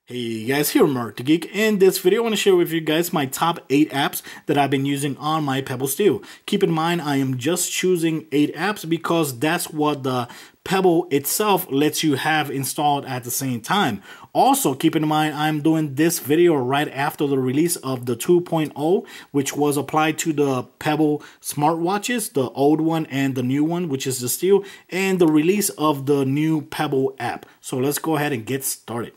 Hey guys, here Mark the Geek. In this video, I want to share with you guys my top 8 apps that I've been using on my Pebble Steel. Keep in mind, I am just choosing 8 apps because that's what the Pebble itself lets you have installed at the same time. Also, keep in mind, I'm doing this video right after the release of the 2.0, which was applied to the Pebble smartwatches, the old one and the new one, which is the Steel, and the release of the new Pebble app. So let's go ahead and get started.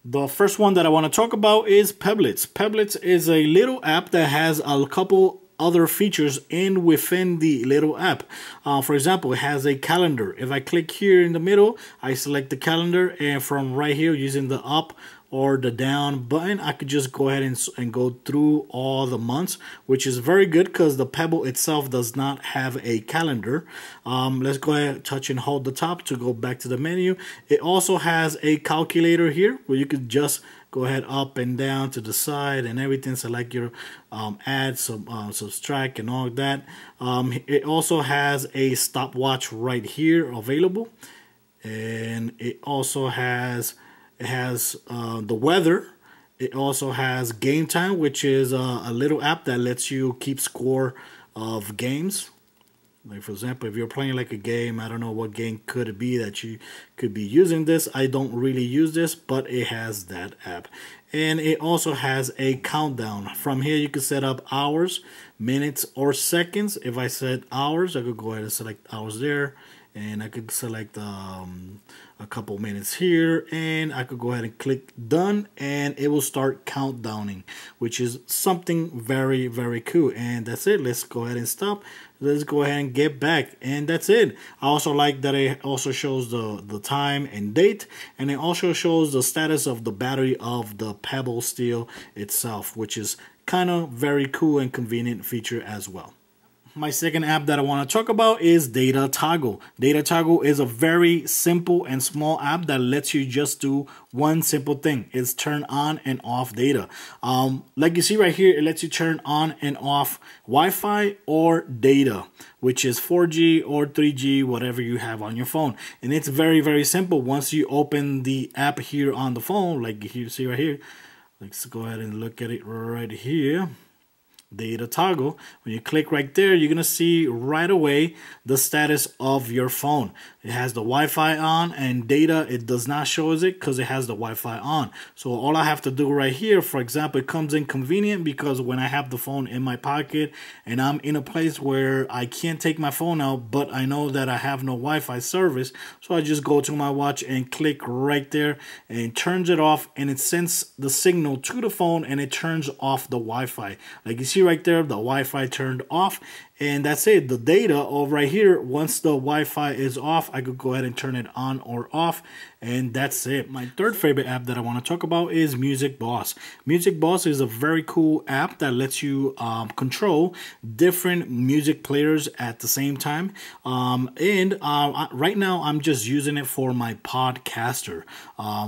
The first one that I want to talk about is Pebblets. Pebblets is a little app that has a couple other features within the little app. For example, it has a calendar. If I click here in the middle, I select the calendar, and from right here using the up or the down button, I could just go ahead and go through all the months, which is very good because the Pebble itself does not have a calendar. Let's go ahead, touch and hold the top to go back to the menu. It also has a calculator here where you could just go ahead up and down to the side and everything, select your add, subtract and all of that. It also has a stopwatch right here available, and it also has the weather. It also has game time, which is a little app that lets you keep score of games. Like, for example, if you're playing like a game, I don't know what game could it be that you could be using this. I don't really use this, but it has that app. And it also has a countdown. From here, you can set up hours, minutes, or seconds. If I set hours, I could go ahead and select hours there. And I could select a couple minutes here, and I could go ahead and click done, and it will start countdowning, which is something very, very cool. And that's it. Let's go ahead and stop. Let's go ahead and get back, and that's it. I also like that it also shows the time and date, and it also shows the status of the battery of the Pebble Steel itself, which is kind of very cool and convenient feature as well. My second app that I want to talk about is Data Toggle. Data Toggle is a very simple and small app that lets you just do one simple thing. It's turn on and off data. Like you see right here, it lets you turn on and off Wi-Fi or data, which is 4G or 3G, whatever you have on your phone. And it's very, very simple. Once you open the app here on the phone, like you see right here, let's go ahead and look at it right here. Data Toggle. When you click right there, you're gonna see right away the status of your phone. It has the Wi-Fi on, and data, it does not show it because it has the Wi-Fi on. So all I have to do right here, for example, it comes in convenient because when I have the phone in my pocket and I'm in a place where I can't take my phone out, but I know that I have no Wi-Fi service, so I just go to my watch and click right there, and it turns it off, and it sends the signal to the phone, and it turns off the Wi-Fi. Like you see right there, the Wi-Fi turned off, and that's it. The data over right here, once the Wi-Fi is off, I could go ahead and turn it on or off, and that's it. My third favorite app that I want to talk about is Music Boss. Music Boss is a very cool app that lets you control different music players at the same time. Right now I'm just using it for my podcaster,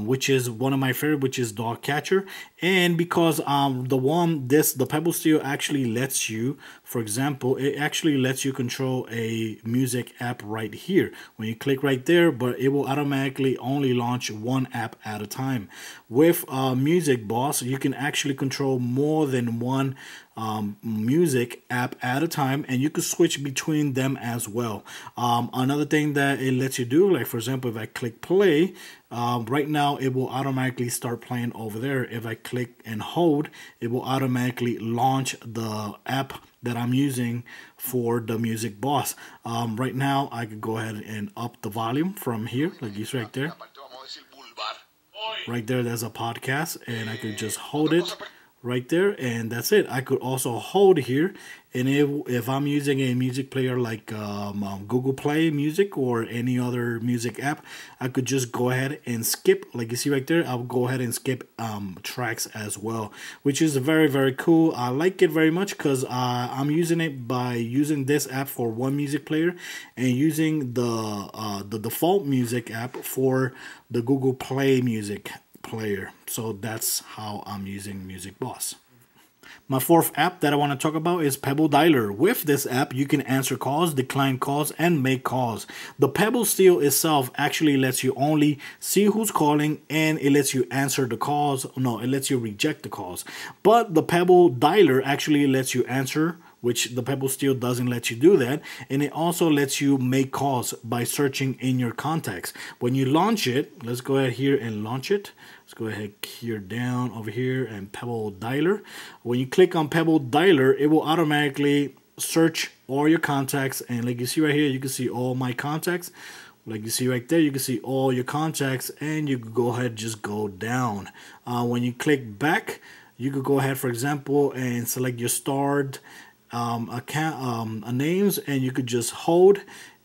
which is one of my favorite, which is Dog Catcher. And because the Pebble Steel actually lets you, for example, it actually lets you control a music app right here. When you click right there, but it will automatically only launch one app at a time. With Music Boss, you can actually control more than one music app at a time, and you can switch between them as well. Another thing that it lets you do, like for example, if I click play, right now it will automatically start playing over there. If I click and hold, it will automatically launch the app that I'm using for the Music Boss. Right now I could go ahead and up the volume from here, like you see right there. Right there, there's a podcast, and I could just hold it right there, and that's it. I could also hold here, and if I'm using a music player like Google Play Music or any other music app, I could just go ahead and skip, like you see right there. I'll go ahead and skip tracks as well, which is very, very cool. I like it very much because I'm using it by using this app for one music player and using the default music app for the Google Play Music player. So that's how I'm using Music Boss. My fourth app that I want to talk about is Pebble Dialer. With this app, you can answer calls, decline calls, and make calls. The Pebble Steel itself actually lets you only see who's calling, and it lets you answer the calls. No, it lets you reject the calls. But the Pebble Dialer actually lets you answer, which the Pebble Steel doesn't let you do that. And it also lets you make calls by searching in your contacts. When you launch it, let's go ahead here and launch it. Let's go ahead here down over here and Pebble Dialer. When you click on Pebble Dialer, it will automatically search all your contacts. And like you see right here, you can see all my contacts. Like you see right there, you can see all your contacts, and you can go ahead and just go down. When you click back, you could go ahead, for example, and select your starred names, and you could just hold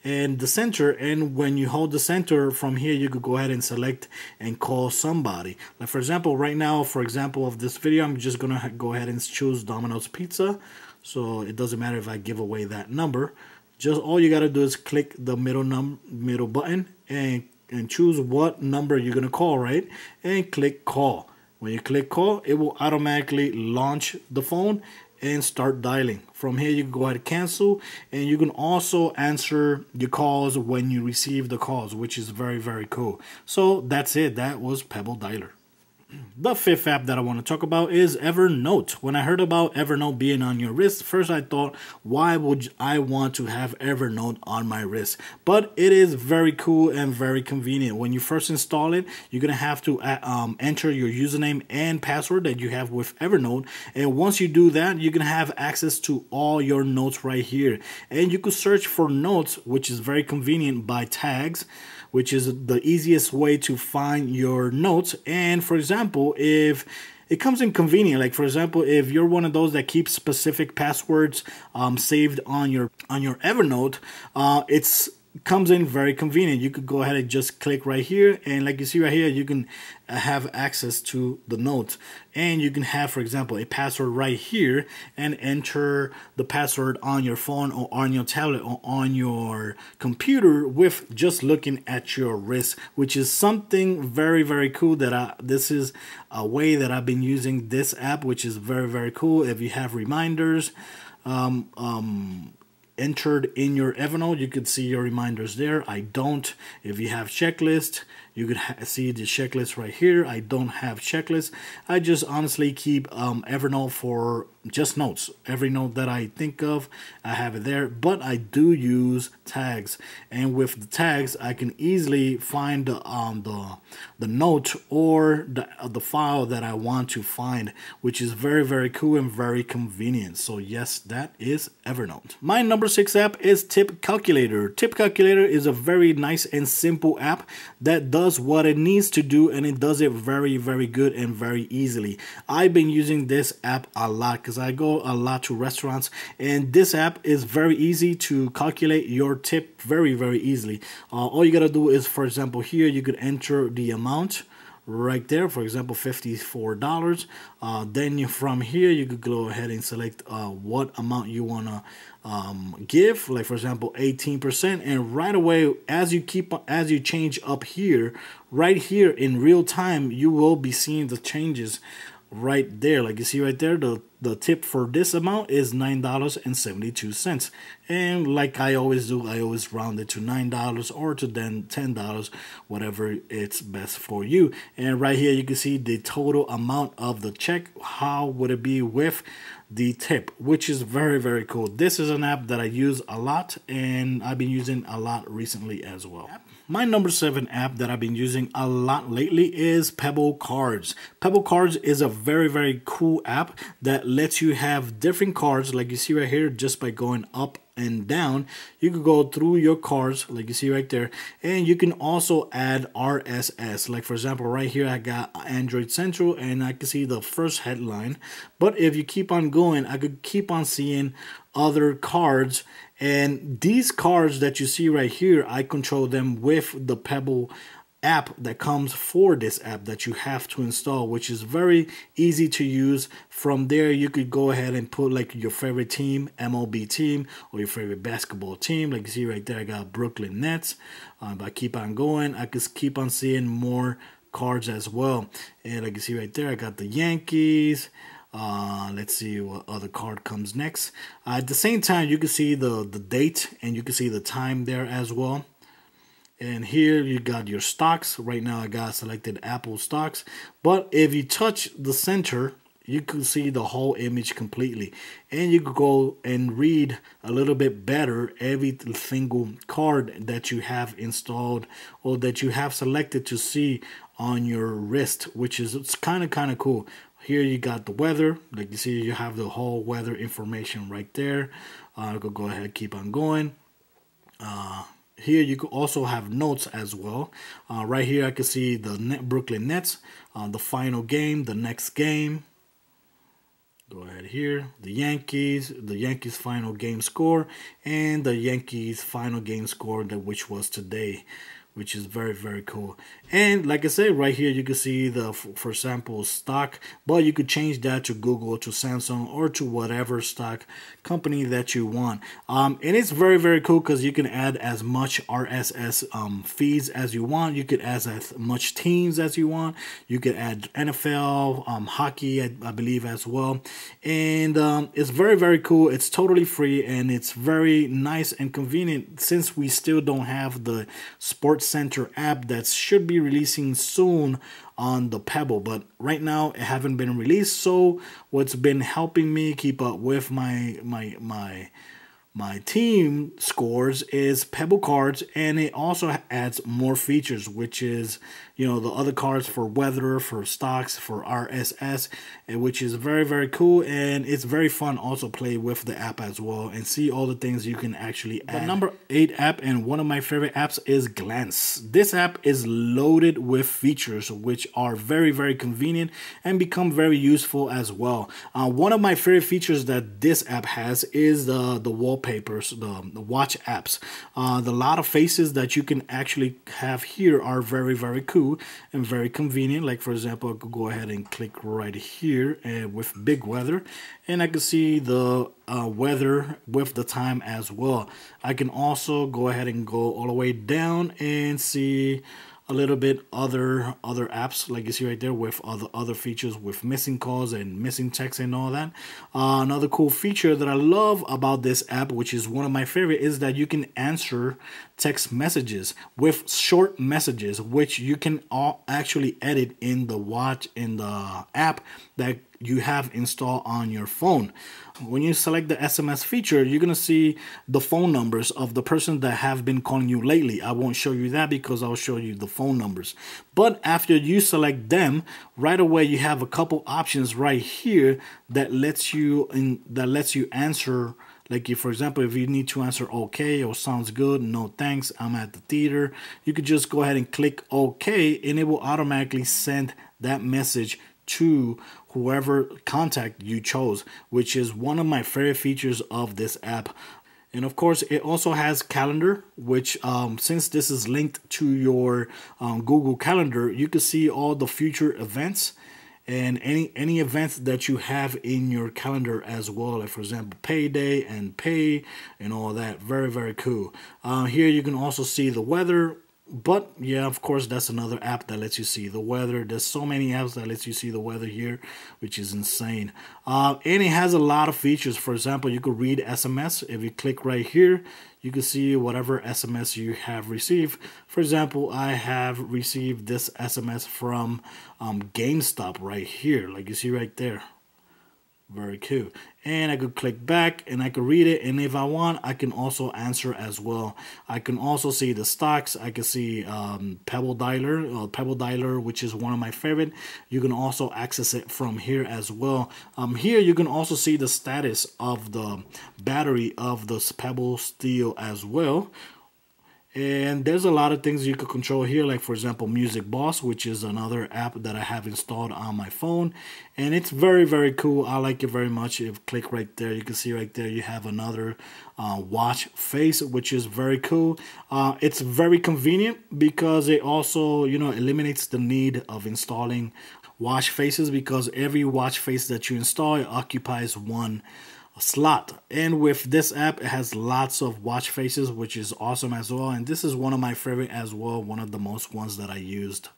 and the center, and when you hold the center from here, you could go ahead and select and call somebody. Like for example, right now, for example of this video, I'm just gonna go ahead and choose Domino's Pizza, so it doesn't matter if I give away that number. Just all you gotta do is click the middle button and choose what number you're gonna call, right? And click call. When you click call, it will automatically launch the phone and start dialing. From here, you can go ahead and cancel, and you can also answer your calls when you receive the calls, which is very, very cool. So that's it. That was Pebble Dialer. The fifth app that I want to talk about is EVERNOTE. When I heard about EVERNOTE being on your wrist, first I thought, why would I want to have EVERNOTE on my wrist? But it is very cool and very convenient. When you first install it, you're going to have to enter your username and password that you have with EVERNOTE. And once you do that, you're going to have access to all your notes right here. And you could search for notes, which is very convenient, by tags, which is the easiest way to find your notes. And for example, if it comes in convenient, like for example, if you're one of those that keeps specific passwords saved on your EVERNOTE, it's comes in very convenient. You could go ahead and just click right here, and like you see right here, you can have access to the notes, and you can have, for example, a password right here and enter the password on your phone or on your tablet or on your computer with just looking at your wrist, which is something very, very cool. This is a way that I've been using this app, which is very, very cool. If you have reminders entered in your EVERNOTE, you could see your reminders there. I don't. If you have checklist, you could see the checklist right here. I don't have checklist. I just honestly keep EVERNOTE for just notes. Every note that I think of, I have it there. But I do use tags, and with the tags, I can easily find the note or the file that I want to find, which is very, very cool and very convenient. So yes, that is EVERNOTE. My number 6 app is Tip Calculator. Tip Calculator is a very nice and simple app that does what it needs to do, and it does it very, very good and very easily. I've been using this app a lot because I go a lot to restaurants, and this app is very easy to calculate your tip very, very easily. All you gotta do is, for example, here you could enter the amount right there, for example, $54. Then from here you could go ahead and select what amount you want to give, like for example 18%, and right away as you change up here, right here in real time, you will be seeing the changes right there. Like you see right there, the tip for this amount is $9.72, and like I always do, I always round it to $9 or to then $10, whatever it's best for you. And right here you can see the total amount of the check. How would it be with the tip, which is very, very cool. This is an app that I use a lot, and I've been using a lot recently as well. My number 7 app that I've been using a lot lately is Pebble Cards. Pebble Cards is a very, very cool app that lets you have different cards, like you see right here, just by going up and down. You could go through your cards like you see right there, and you can also add RSS. Like for example, right here I got Android Central, and I can see the first headline. But if you keep on going, I could keep on seeing other cards, and these cards that you see right here, I control them with the Pebble app that comes for this app that you have to install, which is very easy to use. From there you could go ahead and put like your favorite team, MLB team, or your favorite basketball team. Like you see right there, I got Brooklyn Nets. If I keep on going, I could keep on seeing more cards as well. And like you see right there, I got the Yankees, Let's see what other card comes next. At the same time, you can see the date and you can see the time there as well. And here you got your stocks. Right now I got selected Apple stocks. But if you touch the center, you can see the whole image completely. And you can go and read a little bit better every single card that you have installed or that you have selected to see on your wrist, which is it's kind of cool. Here you got the weather. Like you see, you have the whole weather information right there. I'll go ahead and keep on going. Here you could also have notes as well. Right here I can see the Brooklyn Nets, the final game, the next game. Go ahead here, the Yankees final game score, and the Yankees final game score, which was today, which is very cool. And like I said, right here you can see the, for example, stock, but you could change that to Google, to Samsung, or to whatever stock company that you want. And it's very cool because you can add as much RSS feeds as you want. You could add as much teams as you want. You could add NFL, hockey, I believe as well. And it's very cool. It's totally free and it's very nice and convenient since we still don't have the Sports Center app that should be releasing soon on the Pebble, but right now it haven't been released. So what's been helping me keep up with my team scores is Pebble cards, and it also adds more features, which is, you know, the other cards for weather, for stocks, for RSS, and which is very cool, and it's very fun also play with the app as well and see all the things you can actually add. The number 8 app and one of my favorite apps is Glance. This app is loaded with features which are very convenient and become very useful as well. One of my favorite features that this app has is the wallpapers, the watch apps. The lot of faces that you can actually have here are very cool and very convenient. Like for example, I could go ahead and click right here with big weather, and I can see the weather with the time as well. I can also go ahead and go all the way down and see a little bit other apps, like you see right there, with other features with missing calls and missing texts and all that. Another cool feature that I love about this app, which is one of my favorite, is that you can answer text messages with short messages, which you can actually edit in the app that you have installed on your phone. When you select the SMS feature, you're gonna see the phone numbers of the person that have been calling you lately. I won't show you that because I'll show you the phone numbers. But after you select them, right away you have a couple options right here that lets you answer. Like if, for example, if you need to answer okay or sounds good, no thanks, I'm at the theater, you could just go ahead and click okay, and it will automatically send that message to whoever contact you chose, which is one of my favorite features of this app. And of course, it also has calendar, which since this is linked to your Google Calendar, you can see all the future events and any events that you have in your calendar as well, like for example payday and pay and all that. Very cool. Here you can also see the weather. But yeah, of course, that's another app that lets you see the weather. There's so many apps that lets you see the weather here, which is insane. And it has a lot of features. For example, you could read SMS. If you click right here, you can see whatever SMS you have received. For example, I have received this SMS from GameStop right here, like you see right there. Very cool. And I could click back and I could read it, and if I want, I can also answer as well. I can also see the stocks. I can see Pebble Dialer, which is one of my favorite. You can also access it from here as well. Here you can also see the status of the battery of the Pebble Steel as well. And there's a lot of things you could control here, like for example Music Boss, which is another app that I have installed on my phone, and it's very cool. I like it very much. If you click right there, you can see right there you have another watch face, which is very cool. It's very convenient because it also, you know, eliminates the need of installing watch faces, because every watch face that you install, it occupies one slot. And with this app, it has lots of watch faces, which is awesome as well, and this is one of my favorite as well, one of the most ones that I used.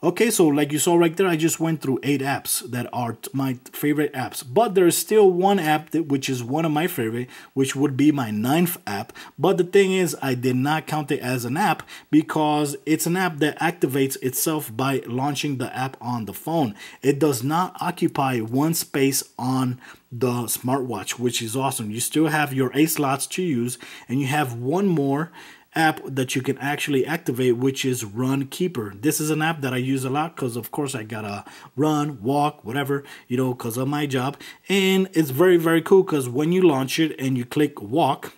Okay, so like you saw right there, I just went through 8 apps that are my favorite apps. But there's still one app which is one of my favorite, which would be my 9th app. But the thing is, I did not count it as an app because it's an app that activates itself by launching the app on the phone. It does not occupy one space on the smartwatch, which is awesome. You still have your 8 slots to use, and you have one more app that you can actually activate, which is Run Keeper. This is an app that I use a lot because of course I gotta run, walk, whatever, you know, because of my job. And it's very, very cool because when you launch it and you click walk,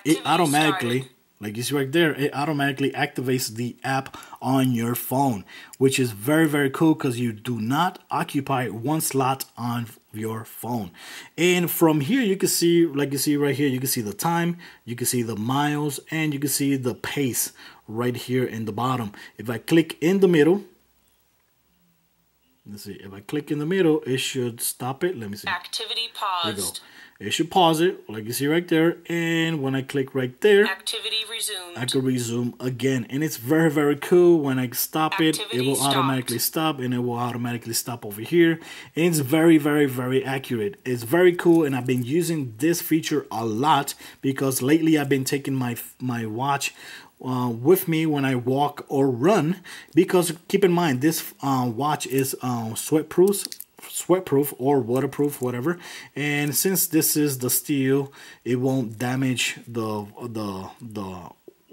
it automatically, like you see right there, it automatically activates the app on your phone, which is very, very cool because you do not occupy one slot on your phone. And from here you can see, like you see right here, you can see the time, you can see the miles, and you can see the pace right here in the bottom. If I click in the middle, let's see, if I click in the middle, it should stop it. Let me see. Activity paused. There you go. It should pause it, like you see right there. And when I click right there, activity resumed. I can resume again. And it's very, very cool. When I stop Activity it will stopped. automatically stop, and it will automatically stop over here. And it's very, very, very accurate. It's very cool, and I've been using this feature a lot because lately I've been taking my watch with me when I walk or run, because keep in mind this watch is sweatproof or waterproof, whatever. And since this is the steel, it won't damage the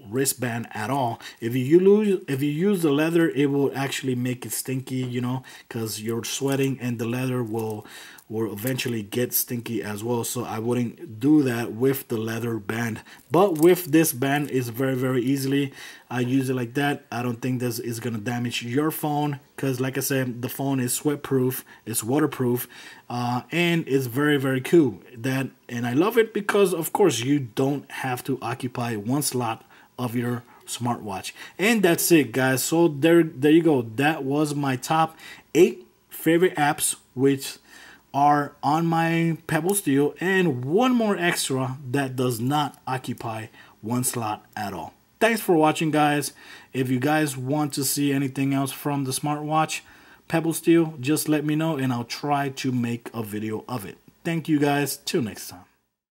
wristband at all. If you use the leather, it will actually make it stinky, you know, because you're sweating and the leather will eventually get stinky as well. So I wouldn't do that with the leather band. But with this band, is very, very easily. I use it like that. I don't think this is gonna damage your phone because, like I said, the phone is sweatproof, it's waterproof, and it's very, very cool. And I love it because, of course, you don't have to occupy one slot of your smartwatch. And that's it, guys. So there you go. That was my top 8 favorite apps which are on my Pebble Steel, and one more extra that does not occupy one slot at all. Thanks for watching, guys. If you guys want to see anything else from the smartwatch Pebble Steel, just let me know and I'll try to make a video of it. Thank you, guys. Till next time.